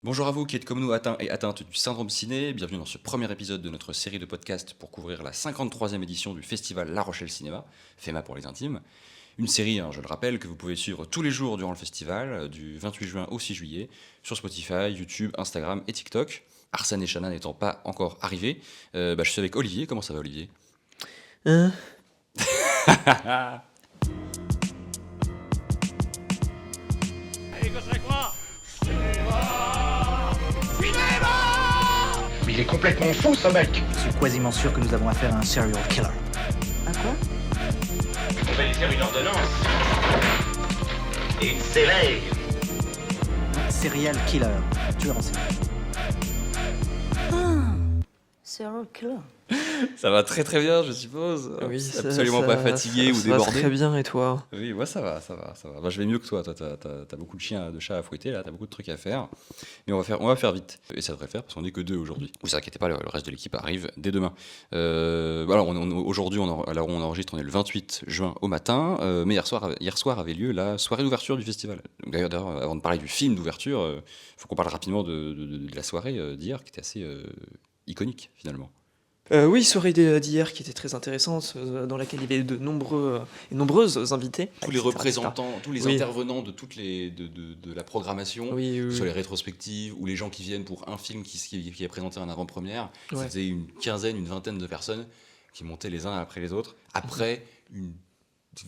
Bonjour à vous qui êtes comme nous atteints et atteintes du syndrome ciné, bienvenue dans ce premier épisode de notre série de podcasts pour couvrir la 53e édition du festival La Rochelle Cinéma, FEMA pour les intimes. Une série, je le rappelle, que vous pouvez suivre tous les jours durant le festival, du 28 juin au 6 juillet, sur Spotify, YouTube, Instagram et TikTok. Arsène et Chana n'étant pas encore arrivés, je suis avec Olivier. Comment ça va, Olivier? Mais il est complètement fou, ce mec. Je suis quasiment sûr que nous avons affaire à un serial killer. À quoi? On va lui faire une ordonnance. Et une sévère. Un serial killer. Tueur en série. Serial killer. Ça va très très bien, je suppose. Oui, Absolument pas fatigué ou ça débordé. va très bien, et toi? Oui, moi ça va. Bah, je vais mieux que toi. Toi, t'as beaucoup de chiens, de chats à fouetter, là, t'as beaucoup de trucs à faire. Mais on va faire vite. Et ça devrait faire parce qu'on n'est que deux aujourd'hui. Vous inquiétez pas, le reste de l'équipe arrive dès demain. Alors, aujourd'hui, alors on enregistre, on est le 28 juin au matin. Mais hier soir avait lieu la soirée d'ouverture du festival. Donc, d'ailleurs, avant de parler du film d'ouverture, il faut qu'on parle rapidement de la soirée d'hier, qui était assez iconique finalement. Oui, soirée d'hier qui était très intéressante, dans laquelle il y avait de nombreux et nombreuses invités. Tous les etc., représentants, tous les Oui. intervenants de de la programmation, Oui, oui, sur oui. les rétrospectives, ou les gens qui viennent pour un film qui est présenté en avant-première. Ouais. C'était une quinzaine, une vingtaine de personnes qui montaient les uns après les autres, après une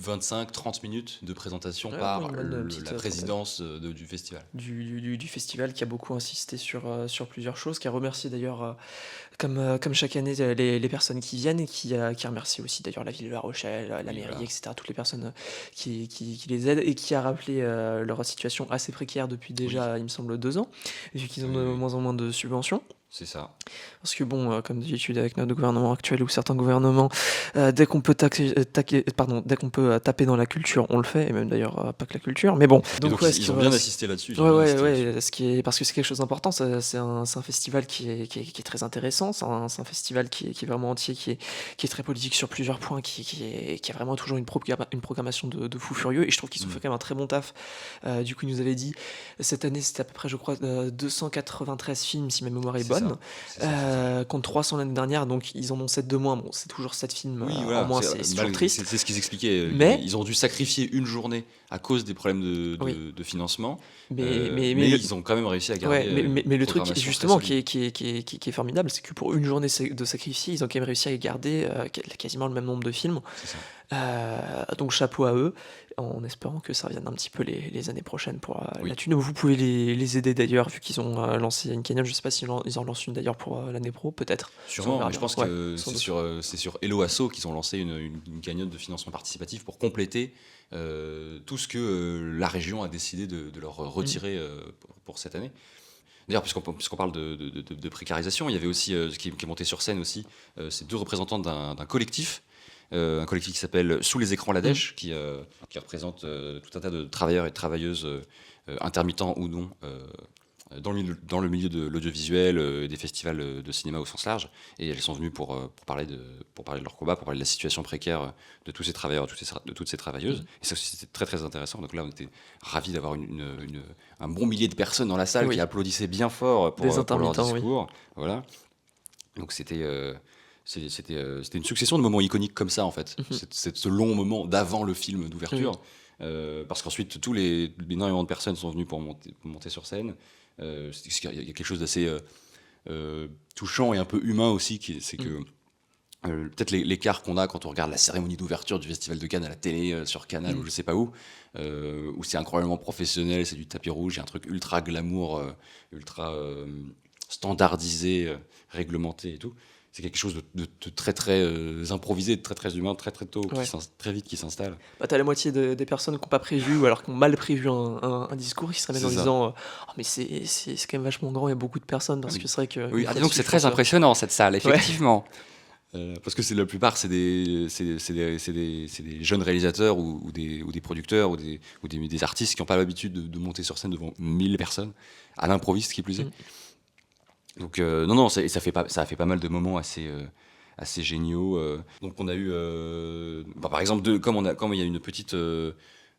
25-30 minutes de présentation Ouais, par une bonne petite la présidence du festival. Du festival qui a beaucoup insisté sur plusieurs choses, qui a remercié d'ailleurs, comme chaque année, les personnes qui viennent et qui a remercié aussi d'ailleurs la ville de La Rochelle, la Oui, mairie, voilà. etc., toutes les personnes qui les aident et qui a rappelé leur situation assez précaire depuis déjà, il me semble, 2 ans, vu qu'ils ont de Oui. moins en moins de subventions. C'est ça. Parce que bon, comme d'habitude avec notre gouvernement actuel ou certains gouvernements, dès qu'on peut dès qu'on peut taper dans la culture, on le fait, et même d'ailleurs pas que la culture. Mais bon, Et donc, ouais, ce ils qui ont va- bien assisté là-dessus. ils ont Ouais, bien ouais, insisté là-dessus. ouais, parce que c'est quelque chose d'important. C'est un festival qui est très intéressant. C'est un festival qui est vraiment entier, qui est très politique sur plusieurs points, qui a vraiment toujours une programmation de fou furieux. Et je trouve qu'ils ont fait quand même un très bon taf. Du coup, ils nous avaient dit cette année, c'était à peu près, je crois, 293 films, si ma mémoire est C'est bonne. ça, c'est ça. Contre 300 l'année dernière, donc ils en ont 7 de moins. Bon, c'est toujours 7 films Oui, en voilà, moins, c'est toujours malgré- triste. c'est ce qu'ils expliquaient. Mais- Ils ont dû sacrifier une journée à cause des problèmes Oui. de financement. Mais Ils ont quand même réussi à garder. Ouais, mais le truc programmation justement très solide. qui est formidable, c'est que pour une journée de sacrifice, ils ont quand même réussi à garder quasiment le même nombre de films. C'est ça. Donc chapeau à eux, en espérant que ça revienne un petit peu les années prochaines pour Oui. la thune. Vous pouvez les aider d'ailleurs, vu qu'ils ont lancé une cagnotte. Je sais pas s'ils ils en lancent une d'ailleurs pour l'année pro, peut-être. Ça, on Sûrement, verra mais je bien. pense Ouais, que sans doute. c'est sur Hello Asso qu'ils ont lancé une cagnotte de financement participatif pour compléter tout ce que la région a décidé de leur retirer pour cette année. D'ailleurs, puisqu'on parle de précarisation, il y avait aussi, ce qui est monté sur scène aussi, ces deux représentants d'un collectif, un collectif qui s'appelle Sous les écrans Ladèche, qui représente tout un tas de travailleurs et de travailleuses intermittents ou non, dans le milieu de l'audiovisuel, des festivals de cinéma au sens large, et elles sont venues pour parler de leur combat, pour parler de la situation précaire de tous ces travailleurs, de toutes ces travailleuses. Et ça aussi, c'était très très intéressant. Donc là, on était ravis d'avoir un bon millier de personnes dans la salle Oui. qui applaudissaient bien fort pour Des leur intermittents, oui. discours. Voilà. Donc c'était une succession de moments iconiques comme ça, en fait. Ce long moment d'avant le film d'ouverture. Parce qu'ensuite, énormément de personnes sont venues pour monter sur scène. Il y a quelque chose d'assez touchant et un peu humain aussi, c'est que peut-être l'écart qu'on a quand on regarde la cérémonie d'ouverture du Festival de Cannes à la télé, sur Canal ou je sais pas où c'est incroyablement professionnel, c'est du tapis rouge, il y a un truc ultra glamour, ultra standardisé, réglementé et tout. C'est quelque chose de très très improvisé, de très très humain, très très tôt, Ouais. très vite qui s'installe. Bah, t'as la moitié des personnes qui n'ont pas prévu ou alors qui ont mal prévu un discours qui se ramènent en C'est ça. disant oh, mais c'est quand même vachement grand, il y a beaucoup de personnes parce Oui. que c'est vrai que Oui, une fois donc dessus, c'est je très pense, impressionnant cette salle, effectivement. Parce que la plupart, c'est des jeunes réalisateurs ou des producteurs ou des artistes qui n'ont pas l'habitude de monter sur scène devant 1000 personnes, à l'improviste qui plus est. Donc non, ça a fait pas mal de moments assez géniaux. Donc on a eu, par exemple, comme il y a une petite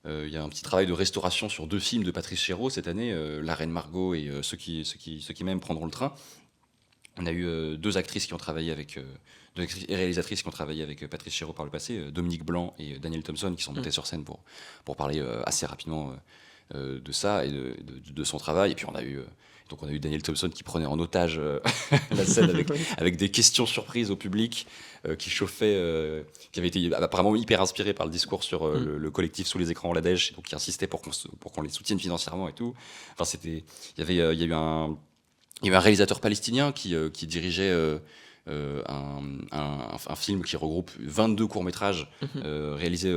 il y a un petit travail de restauration sur 2 films de Patrice Chéreau cette année, La Reine Margot et ceux qui m'aiment prendront le train. On a eu 2 actrices qui ont travaillé avec 2 actrices et réalisatrices qui ont travaillé avec Patrice Chéreau par le passé, Dominique Blanc et Daniel Thompson, qui sont montés sur scène pour parler assez rapidement de ça et de son travail. Et puis on a eu Daniel Thompson qui prenait en otage la scène avec des questions surprises au public, qui chauffait, qui avait été apparemment hyper inspiré par le discours sur le collectif Sous les écrans, la Dèche, donc qui insistait pour qu'on les soutienne financièrement et tout. Enfin, il y a eu un réalisateur palestinien qui dirigeait un film qui regroupe 22 courts-métrages réalisés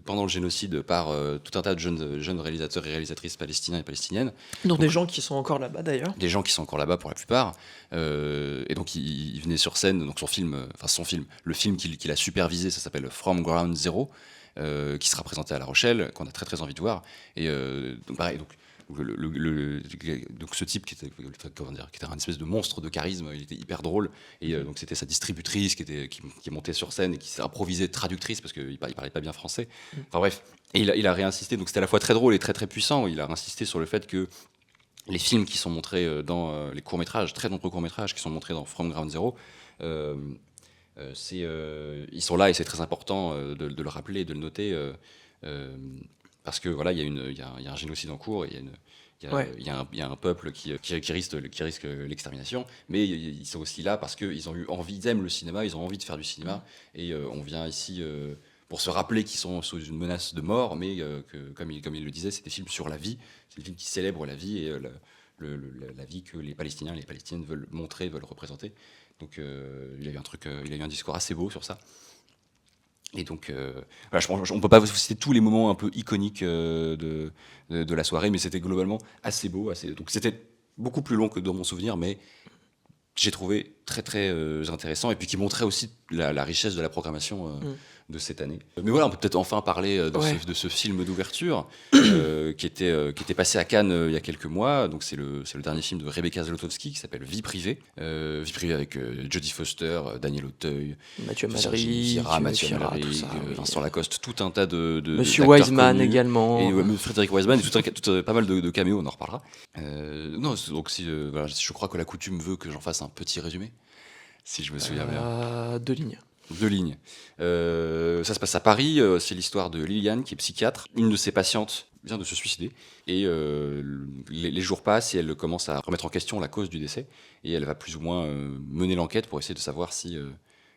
pendant le génocide par tout un tas de jeunes réalisateurs et réalisatrices palestiniens et palestiniennes. Donc des gens qui sont encore là-bas d'ailleurs. Des gens qui sont encore là-bas pour la plupart. Et donc il venait sur scène, donc le film qu'il a supervisé, ça s'appelle From Ground Zero, qui sera présenté à La Rochelle, qu'on a très très envie de voir. Et donc pareil, donc ce type qui était un espèce de monstre de charisme, il était hyper drôle, et donc c'était sa distributrice qui montait sur scène et qui s'est improvisée traductrice parce qu'il parlait pas bien français. Enfin bref, et il a réinsisté, donc c'était à la fois très drôle et très très puissant. Il a insisté sur le fait que les films qui sont montrés dans les courts-métrages, très nombreux courts-métrages qui sont montrés dans From Ground Zero, ils sont là et c'est très important de le rappeler, de le noter. Parce que voilà, il y a un génocide en cours, et il y a un peuple qui risque l'extermination, mais ils sont aussi là parce qu'ils ont eu envie, ils aiment le cinéma, ils ont envie de faire du cinéma, et on vient ici pour se rappeler qu'ils sont sous une menace de mort, mais que, comme il le disait, c'est des films sur la vie, c'est des films qui célèbrent la vie et la vie que les Palestiniens et les Palestiniennes veulent montrer, veulent représenter. Donc il a eu un discours assez beau sur ça. Et donc, voilà, on ne peut pas vous citer tous les moments un peu iconiques de la soirée, mais c'était globalement assez beau. Donc c'était beaucoup plus long que dans mon souvenir, mais j'ai trouvé très très intéressant, et puis qui montrait aussi la richesse de la programmation de cette année. Mais voilà, on peut peut-être enfin parler de ce film d'ouverture qui était passé à Cannes il y a quelques mois. Donc c'est le dernier film de Rebecca Zlotowski qui s'appelle Vie privée. Vie privée avec Jodie Foster, Daniel Auteuil, Mathieu Malric, Vincent Lacoste, tout un tas de Monsieur d'acteurs Wiseman connus. également. Et Frédéric Wiseman, et pas mal de caméos, on en reparlera. Non, donc voilà, je crois que la coutume veut que j'en fasse un petit résumé, si je me souviens bien. 2 lignes. 2 lignes. Ça se passe à Paris, c'est l'histoire de Liliane qui est psychiatre. Une de ses patientes vient de se suicider, et les jours passent et elle commence à remettre en question la cause du décès, et elle va plus ou moins mener l'enquête pour essayer de savoir si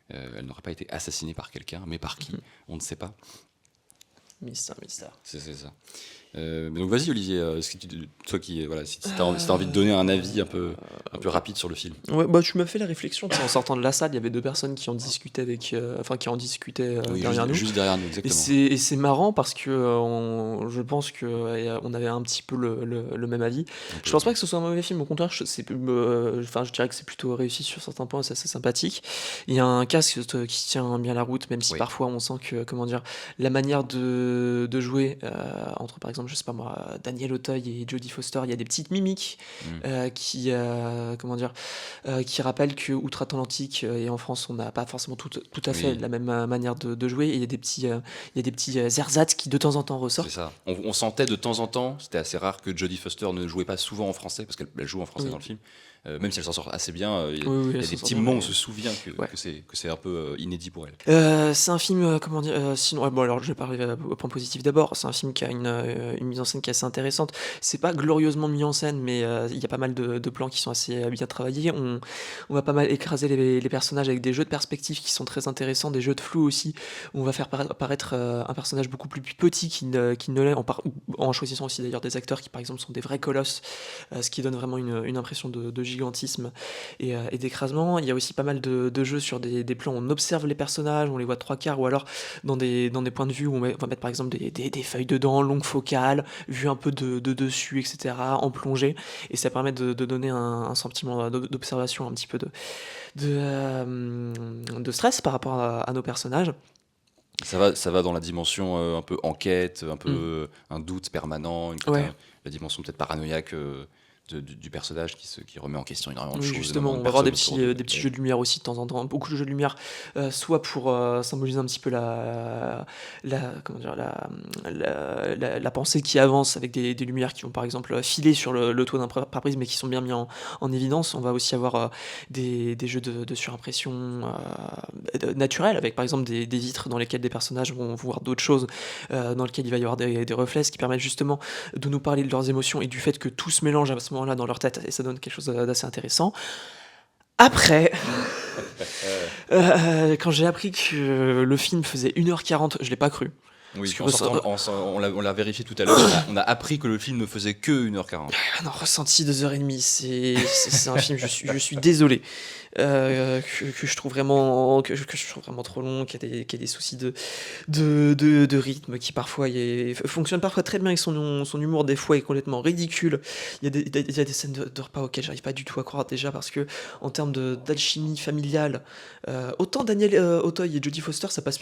elle n'aurait pas été assassinée par quelqu'un, mais par qui, on ne sait pas. Mystère. C'est ça. Mais donc vas-y Olivier, toi qui si t'as envie de donner un avis un peu rapide sur le film. Ouais, bah tu m'as fait la réflexion, en sortant de la salle, il y avait 2 personnes qui en discutaient derrière nous. Juste derrière nous, exactement. Et c'est marrant parce que je pense qu'on avait un petit peu le même avis. Je pense pas que ce soit un mauvais film, au contraire, je dirais que c'est plutôt réussi sur certains points, c'est assez sympathique. Il y a un casque qui tient bien la route, même si parfois on sent que, la manière de jouer entre, par exemple, je sais pas moi, Daniel Auteuil et Jodie Foster, il y a des petites mimiques qui rappellent que outre-Atlantique et en France, on n'a pas forcément tout à fait la même manière de jouer. Et il y a des petits ersatz qui de temps en temps ressortent. C'est ça. On sentait de temps en temps, c'était assez rare que Jodie Foster ne jouait pas souvent en français, parce qu'elle joue en français dans le film. Même si elle s'en sort assez bien, il y a des petits moments où on se souvient que c'est un peu inédit pour elle. C'est un film, sinon, alors je vais parler au point positif d'abord. C'est un film qui a une mise en scène qui est assez intéressante. C'est pas glorieusement mis en scène, mais il y a pas mal de plans qui sont assez bien travaillés. On va pas mal écraser les personnages avec des jeux de perspective qui sont très intéressants, des jeux de flou aussi. On va faire apparaître un personnage beaucoup plus petit qui ne l'est, en choisissant aussi d'ailleurs des acteurs qui par exemple sont des vrais colosses, ce qui donne vraiment une impression de gigantisme et d'écrasement. Il y a aussi pas mal de jeux sur des plans où on observe les personnages, on les voit de 3/4, ou alors dans des points de vue où on va mettre par exemple des feuilles dedans, longue focale, vue un peu de dessus, etc., en plongée, et ça permet de donner un sentiment d'observation, un petit peu de stress par rapport à nos personnages. Ça va dans la dimension un peu enquête, un peu un doute permanent, la dimension peut-être paranoïaque du personnage qui remet en question énormément de Oui, choses. justement, on va avoir des petits jeux de lumière aussi de temps en temps, beaucoup de jeux de lumière, soit pour symboliser un petit peu comment dire, la pensée qui avance avec des lumières qui vont par exemple filer sur le toit d'un pare-brise mais qui sont bien mis en évidence. On va aussi avoir des jeux de surimpression naturelle avec par exemple des vitres dans lesquelles des personnages vont voir d'autres choses, dans lesquelles il va y avoir des reflets, ce qui permet justement de nous parler de leurs émotions et du fait que tout se mélange à ce moment-là dans leur tête et ça donne quelque chose d'assez intéressant. Après, quand j'ai appris que le film faisait 1h40, je l'ai pas cru. Oui, Parce que on l'a vérifié tout à l'heure, on a appris que le film ne faisait que 1h40. Non, ressenti 2h30, c'est un film, je suis désolé. Que je trouve vraiment trop long, qu'il y a des soucis de rythme qui parfois fonctionne parfois très bien avec son humour, des fois est complètement ridicule. Il y a des scènes de repas auxquelles j'arrive pas du tout à croire déjà parce que en termes d'alchimie familiale, autant Daniel Auteuil et Jodie Foster ça passe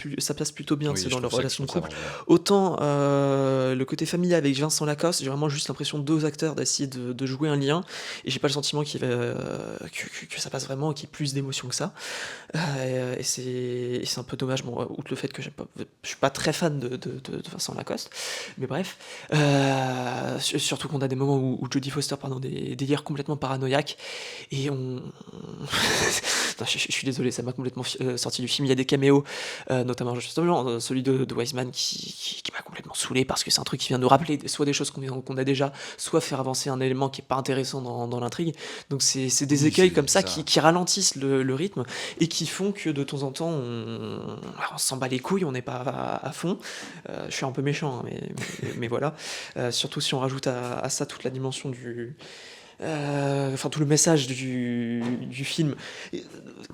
plutôt bien, Oui, c'est je dans leur trouve ça- relation de je trouve couple. ça marrant. Autant le côté familial avec Vincent Lacoste, j'ai vraiment juste l'impression de deux acteurs d'essayer de jouer un lien et j'ai pas le sentiment que ça passe vraiment, qu'il y ait plus d'émotion que ça. Et c'est un peu dommage, bon, outre le fait que je suis pas très fan de Vincent Lacoste, mais bref. Surtout qu'on a des moments où Jodie Foster part dans des délires complètement paranoïaques et non, je suis désolé, ça m'a complètement sorti du film. Il y a des caméos, notamment justement celui de Wiseman qui m'a complètement saoulé parce que c'est un truc qui vient nous rappeler soit des choses qu'on a déjà, soit faire avancer un élément qui est pas intéressant dans l'intrigue. Donc c'est des écueils comme ça qui ralentissent le rythme et qui font que de temps en temps on s'en bat les couilles, on n'est pas à fond. Je suis un peu méchant, hein, mais voilà. Surtout si on rajoute à ça toute la dimension tout le message du film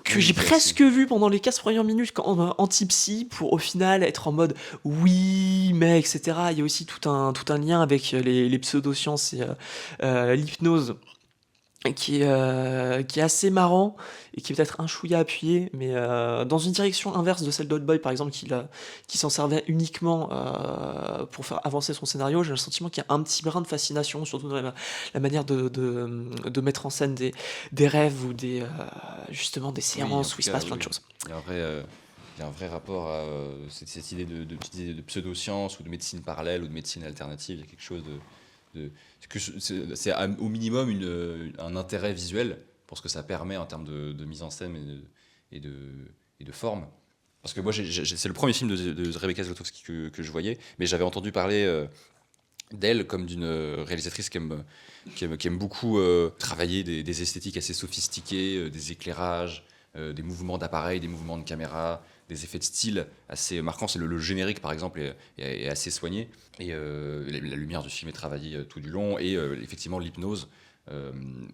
que j'ai presque vu pendant les 15 premières minutes en anti-psy pour au final être en mode oui mais etc. Il y a aussi tout un lien avec les pseudosciences et l'hypnose qui est assez marrant et qui est peut-être un chouïa appuyé, mais dans une direction inverse de celle d'Old Boy par exemple, qui s'en servait uniquement pour faire avancer son scénario. J'ai le sentiment qu'il y a un petit brin de fascination, surtout dans la manière de mettre en scène des rêves ou justement des séances où il se passe plein de choses. Il y a un vrai rapport à cette idée de pseudo-science ou de médecine parallèle ou de médecine alternative. Il y a quelque chose c'est au minimum un intérêt visuel pour ce que ça permet en termes de mise en scène et de forme. Parce que moi, c'est le premier film de Rebecca Zlotowski que je voyais, mais j'avais entendu parler d'elle comme d'une réalisatrice qui aime beaucoup travailler des esthétiques assez sophistiquées, des éclairages, des mouvements d'appareil, des mouvements de caméra, des effets de style assez marquants. C'est le générique, par exemple, est assez soigné. Et la lumière du film est travaillée tout du long. Et effectivement, l'hypnose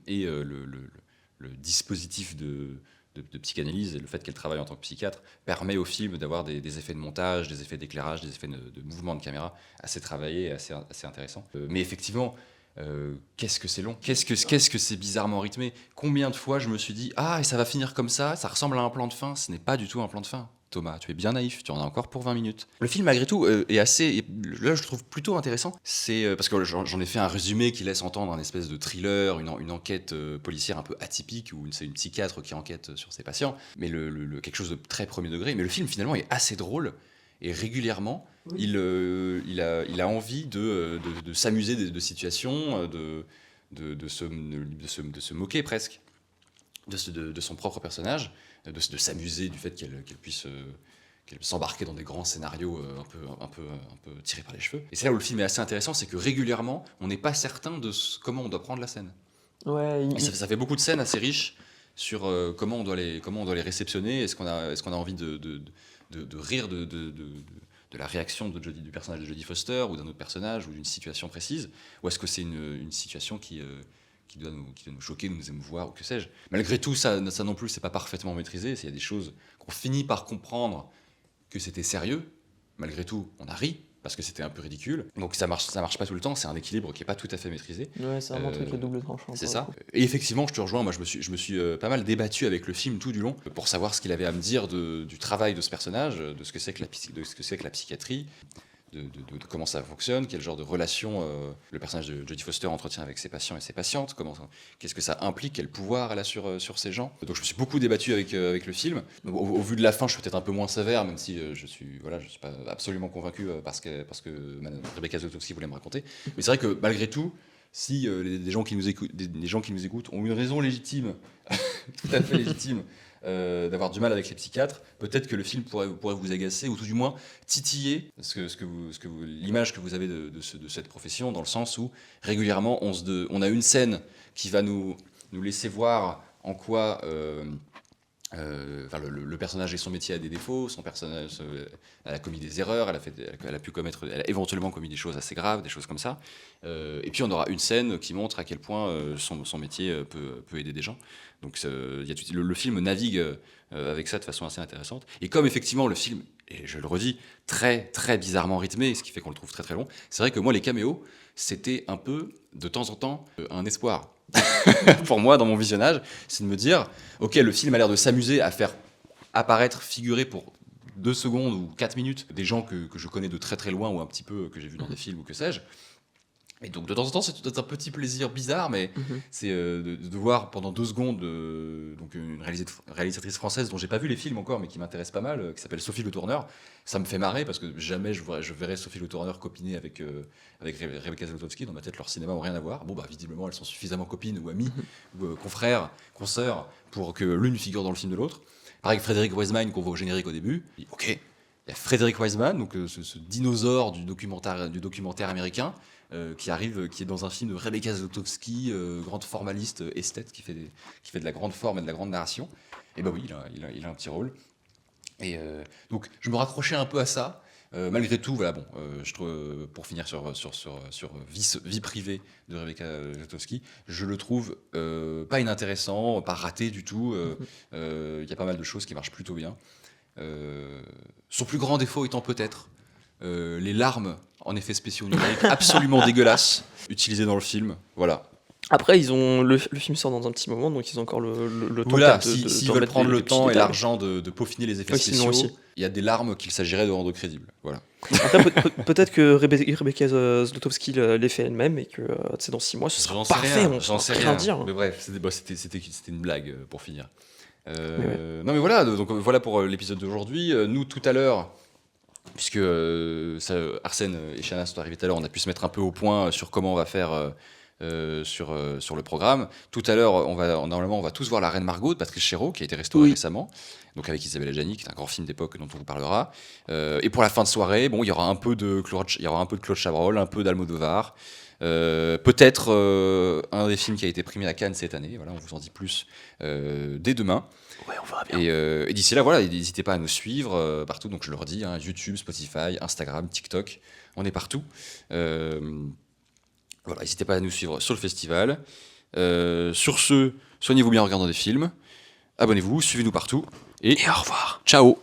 et le dispositif de psychanalyse et le fait qu'elle travaille en tant que psychiatre permet au film d'avoir des effets de montage, des effets d'éclairage, des effets de mouvement de caméra assez travaillés et assez intéressants. Mais effectivement, qu'est-ce que c'est long, qu'est-ce que c'est bizarrement rythmé. Combien de fois je me suis dit et ça va finir comme ça ressemble à un plan de fin. Ce n'est pas du tout un plan de fin. Thomas, tu es bien naïf, tu en as encore pour 20 minutes. Le film, malgré tout, est assez... Là, je le trouve plutôt intéressant. C'est parce que j'en ai fait un résumé qui laisse entendre un espèce de thriller, une enquête policière un peu atypique, où c'est une psychiatre qui enquête sur ses patients, mais quelque chose de très premier degré. Mais le film, finalement, est assez drôle, et régulièrement, oui. il a envie de s'amuser de situations, de se moquer presque de son propre personnage, de s'amuser du fait qu'elle puisse s'embarquer dans des grands scénarios un peu tirés par les cheveux. Et c'est là où le film est assez intéressant, c'est que régulièrement, on n'est pas certain de comment on doit prendre la scène. Ouais, ça fait beaucoup de scènes assez riches sur comment on doit les réceptionner. Est-ce qu'on a envie de rire de la réaction du personnage de Jodie Foster ou d'un autre personnage ou d'une situation précise, ou est-ce que c'est une situation qui doit nous choquer, nous émouvoir, ou que sais-je. Malgré tout, ça non plus, c'est pas parfaitement maîtrisé. Il y a des choses qu'on finit par comprendre que c'était sérieux. Malgré tout, on a ri, parce que c'était un peu ridicule. Donc ça marche pas tout le temps, c'est un équilibre qui est pas tout à fait maîtrisé. Ouais, c'est vraiment un truc à double tranchant. C'est ça. Et effectivement, je te rejoins, moi je me suis pas mal débattu avec le film tout du long, pour savoir ce qu'il avait à me dire du travail de ce personnage, de ce que c'est que la psychiatrie, de comment ça fonctionne, quel genre de relation le personnage de Jodie Foster entretient avec ses patients et ses patientes, qu'est-ce que ça implique, quel pouvoir elle a sur ces gens. Donc je me suis beaucoup débattu avec le film. Au vu de la fin, je suis peut-être un peu moins sévère, même si je suis pas absolument convaincu parce que Rebecca Zlotowski voulait me raconter. Mais c'est vrai que malgré tout, si des gens qui nous écoutent ont une raison légitime, tout à fait légitime, d'avoir du mal avec les psychiatres, peut-être que le film pourrait vous agacer, ou tout du moins titiller l'image que vous avez de cette profession, dans le sens où régulièrement on a une scène qui va nous laisser voir en quoi le personnage et son métier a des défauts, son personnage elle a commis des erreurs, elle a éventuellement commis des choses assez graves, des choses comme ça. Et puis on aura une scène qui montre à quel point son métier peut aider des gens. Donc le film navigue avec ça de façon assez intéressante. Et comme effectivement le film, et je le redis, très très bizarrement rythmé, ce qui fait qu'on le trouve très très long, c'est vrai que moi les caméos, c'était un peu de temps en temps un espoir. Pour moi, dans mon visionnage, c'est de me dire, ok, le film a l'air de s'amuser à faire apparaître, figurer pour 2 secondes ou 4 minutes des gens que je connais de très très loin ou un petit peu que j'ai vu dans des films ou que sais-je. Et donc de temps en temps, c'est peut-être un petit plaisir bizarre, mais c'est de voir pendant 2 secondes donc une réalisatrice française dont j'ai pas vu les films encore, mais qui m'intéresse pas mal, qui s'appelle Sophie Le Tourneur. Ça me fait marrer parce que jamais je verrais Sophie Le Tourneur copiner avec Rebecca Zlotowski. Dans ma tête, leurs cinémas n'ont rien à voir. Bon, bah visiblement, elles sont suffisamment copines ou amies ou confrères, consoeurs pour que l'une figure dans le film de l'autre. Pareil que Frédéric Wiseman qu'on voit au générique au début. Et, ok, il y a Frédéric Wiseman, donc ce dinosaure du documentaire américain. Qui est dans un film de Rebecca Zlotowski, grande formaliste, esthète, qui fait de la grande forme et de la grande narration. Et bah oui, il a un petit rôle. Et donc je me raccrochais un peu à ça. Malgré tout, voilà, bon, je trouve, pour finir sur vie privée de Rebecca Zlotowski, je le trouve pas inintéressant, pas raté du tout. Il y a pas mal de choses qui marchent plutôt bien. Son plus grand défaut étant peut-être les larmes en effets spéciaux numériques absolument dégueulasses utilisées dans le film. Voilà. Après, le film sort dans un petit moment, donc ils ont encore le temps. Voilà, s'ils s'ils veulent prendre le temps et l'argent de peaufiner les effets spéciaux, il y a des larmes qu'il s'agirait de rendre crédibles. Voilà. Après, peut-être que Rebecca Zlotowski l'ait fait elle-même et que dans 6 mois, ce sera parfait. J'en sais rien. Dire. Mais bref, c'était une blague pour finir. Non mais voilà, donc voilà pour l'épisode d'aujourd'hui. Nous, tout à l'heure, puisque Arsène et Chana sont arrivés tout à l'heure, on a pu se mettre un peu au point sur comment on va faire sur le programme. Tout à l'heure, normalement, on va tous voir La Reine Margot de Patrice Chéreau, qui a été restaurée récemment, donc avec Isabelle Adjani, qui est un grand film d'époque dont on vous parlera. Et pour la fin de soirée, bon, il y aura un peu de Claude Chabrol, un peu d'Almodovar. Peut-être un des films qui a été primé à Cannes cette année. Voilà, on vous en dit plus dès demain. Ouais, on verra bien. Et d'ici là, voilà, n'hésitez pas à nous suivre partout. Donc je le redis, hein, YouTube, Spotify, Instagram, TikTok, on est partout. Voilà, n'hésitez pas à nous suivre sur le festival. Sur ce, soignez-vous bien en regardant des films. Abonnez-vous, suivez-nous partout. Et au revoir. Ciao.